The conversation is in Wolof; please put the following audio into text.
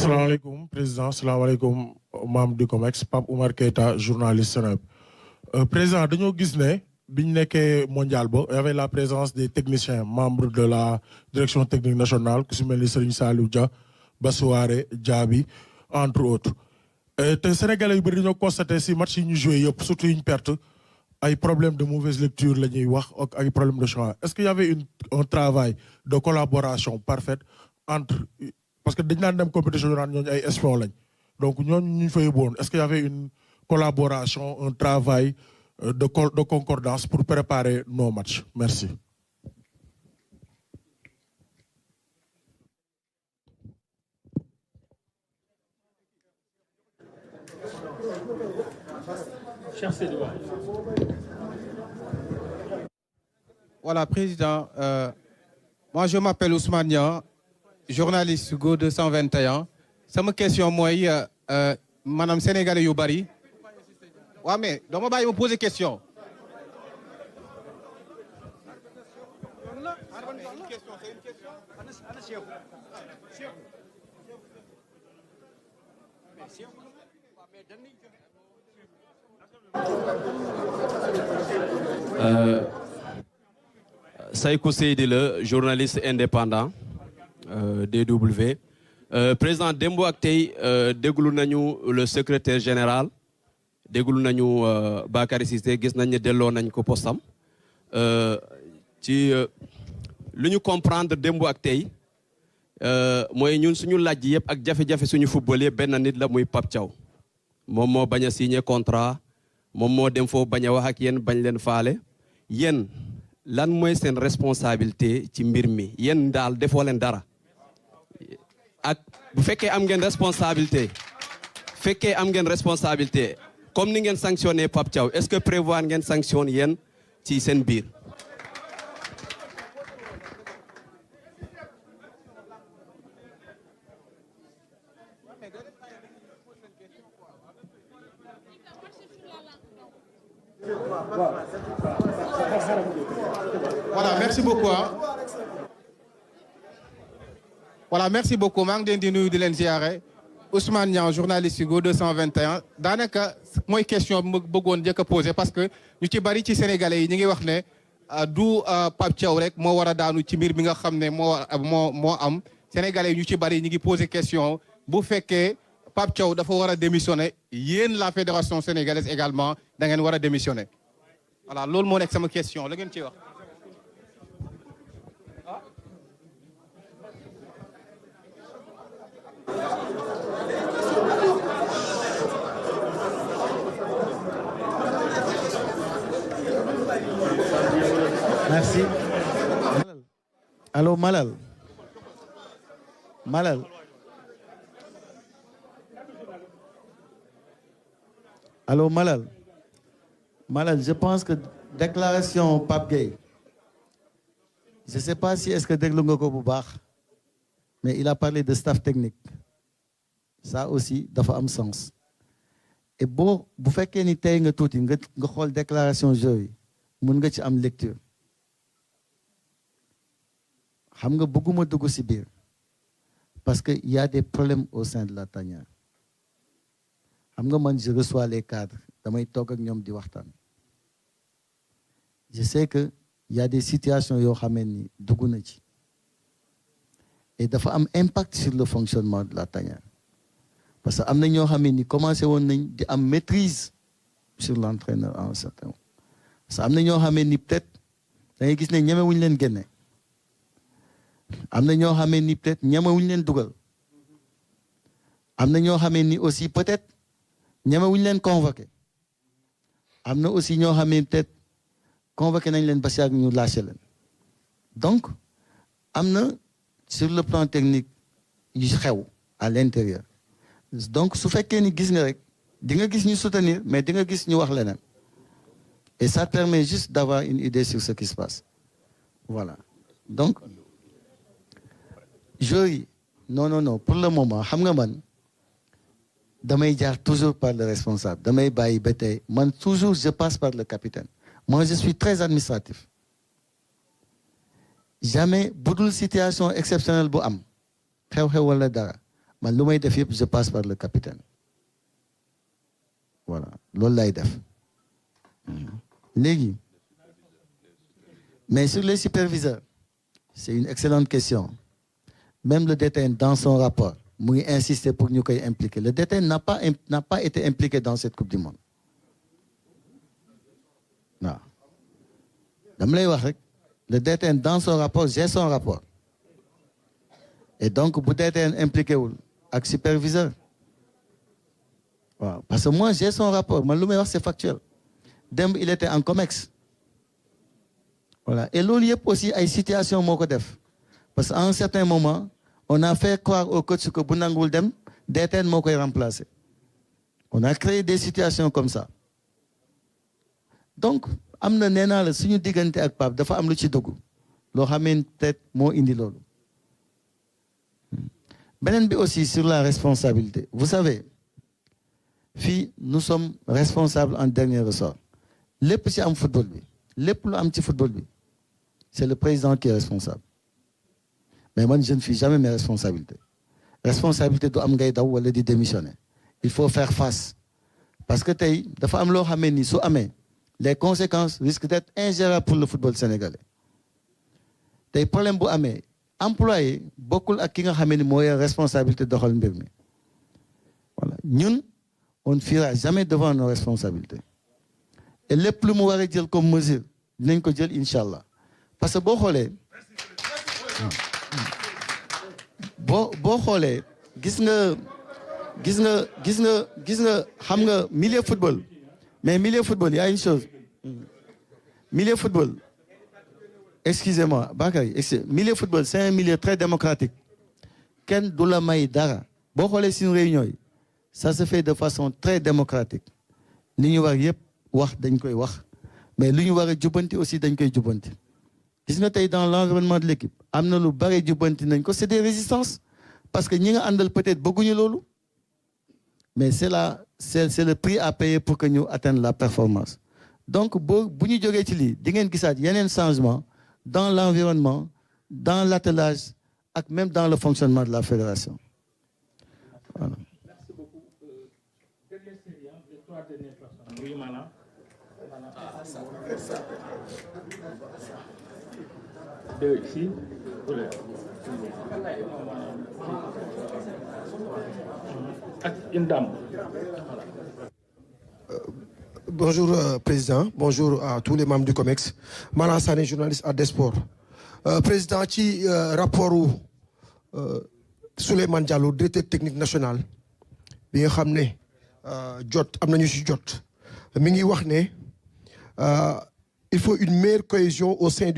salaamaaleykum président salaamaaleykum membre du COMEX Pape Oumar Keita journaliste Seneweb président dañoo gis ne biñ nekkee mondial ba y avait la présence des techniciens membres de la direction technique nationale ku si mel ni Serigne Saliou Dia Bassouare Diaby entre autres te sénégalais yu bëri dañoo constaté si match yi ñu joué yëpp surtout yi ñu perte ay problème de mauvaise lecture la ñuy wax ak ay problème de choix est-ce qu'il y avait un travail de collaboration parfaite entre parce que dañ naan dem compétition yu naan ñooñu ay espions lañ donc ñooñu ñu fa yóbbuwoon est-ce qu'il y avait une collaboration un travail de concordance pour préparer nos matchs merci. Voilà, Président. Moi, je m'appelle Ousmane Niang, journaliste Go 221. Sama question mooy maanaam sénégalais yu bari. waaw mais dama bàyyi ma poser question. Saïkou Seydi la journaliste indépendant DW président démb ak tey déglu nañu le secrétaire général déglu nañu Bakary Cissé gis nañ ne delloo nañ ko postam ci lu ñu comprendre démb ak tey mooy ñun suñu laaj yëpp ak jafe-jafe suñu football yëpp benn nit la muy Pape Thiaw moom moo bañ a signé contrat moom moo dem foofu bañ a wax ak yéen bañ leen faale yéen lan mooy seen responsabilité ci mbir mi yéen daal defoo leen dara ak bu fekkee am ngeen responsabilité comme ni ngeen sanctionné Pape Thiaw est-ce que prévoir ngeen sanction yéen ci seen biir. Voilà, merci beaucoup. Voilà, merci beaucoup. maa ngi leen di nuyu di leen ziare Ousmane Niang journaliste Go 221 daanaka mooy question bi ma bëggoon njëkk a poser parce que ñu ci bari ci sénégalais yi ñu ngi wax ne du Pape Thiaw rek moo war a daanu ci mbir bi nga xam ne moo am sénégalais yi ñu ci bari ñu ngi poser question bu fekkee Pape Thiaw dafa war a démissionner yéen la fédération sénégalaise également da ngeen war a démissionner voilà loolu moo nekk sama question la ngeen ciy wax. Merci. Allô, Malal. Allô, Malal. Je pense que déclaration Pape Gueye, je ne sais pas si est-ce que déglu nga ko bu baax, mais il a parlé de staff technique. Ça aussi dafa am sens. Et bu fekkee ni tey nga tuuti nga xool déclaration jeu yi mun nga ci am lecture. xam nga bëgguma dugg ci biir parce que il y a des problèmes au sein de la tanière. xam nga man je reçois les cadres damay toog ak ñoom di waxtaan. Je sais que il y a des situations yoo xam ni dugg na ci et dafa am impact sur le fonctionnement de la tanière parce que am na ñoo xam ni commencé woon nañ di am maîtrise sur l'entraîneur en un certain moment parce que am na ñoo xam ni peut-être da ngay gis ne ñemewuñ leen génne am na ñoo xam ni peut-être ñemewuñ leen dugal am na ñoo xam ni aussi peut-être ñemewuñ leen convoqué am na aussi ñoo xam ni peut-être convoqué nañ leen ba si ak ñu lâché leen donc am na sur le plan technique yu xew à l'intérieur donc su fekkee ni gis nga rek di nga gis ñu soutenir mais di nga gis ñu wax leneen et ça permet juste d'avoir une idée sur ce qui se passe voilà donc jeu non pour le moment xam nga man damay jaar toujours par le responsable damay bàyyi ba tey man toujours je passe par le capitaine moi je suis très administratif jamais budul situation exceptionnelle bu am xew-xew wala dara man lu may def yëpp je passe par le capitaine voilà loolu lay def léegi mais sur les superviseurs c'est une excellente question même le DTN dans son rapport mu ngi insister pour ñu koy impliquer le DTN n'a pas été impliqué dans cette coupe du monde waaw dama lay wax rek le DTN dans son rapport j'ai son rapport et donc bu DTN impliqué wul ak superviseur waaw parce que moi j'ai son rapport man lu may wax c'est factuel démb il était en COMEX voilà et loolu yëpp aussi ay situation moo ko def parce qu'à un certain moment on a fait croire au coach que bu nanguwul dem DTN moo koy remplacer on a créé des situations comme ça donc am na nee naa la suñu diggante ak Pape dafa am lu ci dugg loo xamee peut-être moo indi loolu beneen bi aussi sur la responsabilité vous savez fii nous sommes responsables en dernier ressort lépp ci am football bi lépp lu am ci football bi c'est le président qui est responsable mais man je ne fuis jamais mes responsabilités responsabilité du am ngay daw wala di démissionner il faut faire face parce que tey dafa am loo xamee ni su amee les conséquences risquent d'être ingérables pour le football sénégalais tey problème bu amee employé bokkul ak ki nga xamee ni mooy responsabilité doxal mbir mi voilà ñun on ne fuira jamais devant nos responsabilités et lépp lu mu war a jël comme mesure dinañ ko jël incha allah parce que boo xoolee boo xoolee gis nga xam nga milieu football mais milieu football y a une chose milieu football excusez-moi Bakary milieu football c'est un milieu très démocratique kenn du la may dara boo xoolee suñu réunion yi ça se fait de façon très démocratique li ñu war yëpp wax dañ koy wax mais lu ñu war a jubbanti aussi dañ koy jubbanti gis nga tey dans l'environnement de l'équipe am na lu bari jubbanti nañ ko c'est des résistances parce que ñi nga àndal peut-être bëgguñu loolu mais c'est le prix à payer pour que ñu atteigne la performance donc bu ñu jógee ci lii di ngeen gisaat yeneen changement dans l'environnement dans l'attelage ak même dans le fonctionnement de la fédération voilà. Merci beaucoup. Dernière série, les 3 dernières personnes. Oui, madame. Deux ici. Une dame. Bonjour Président, bonjour à tous les membres du COMEX. Malang Sané, journaliste à Desports. Président ci rapport Souleymane Diallo directeur technique national bi nga xam ne jot am nañu ci jot mi ngi wax ne il faut une meilleure cohésion au sein du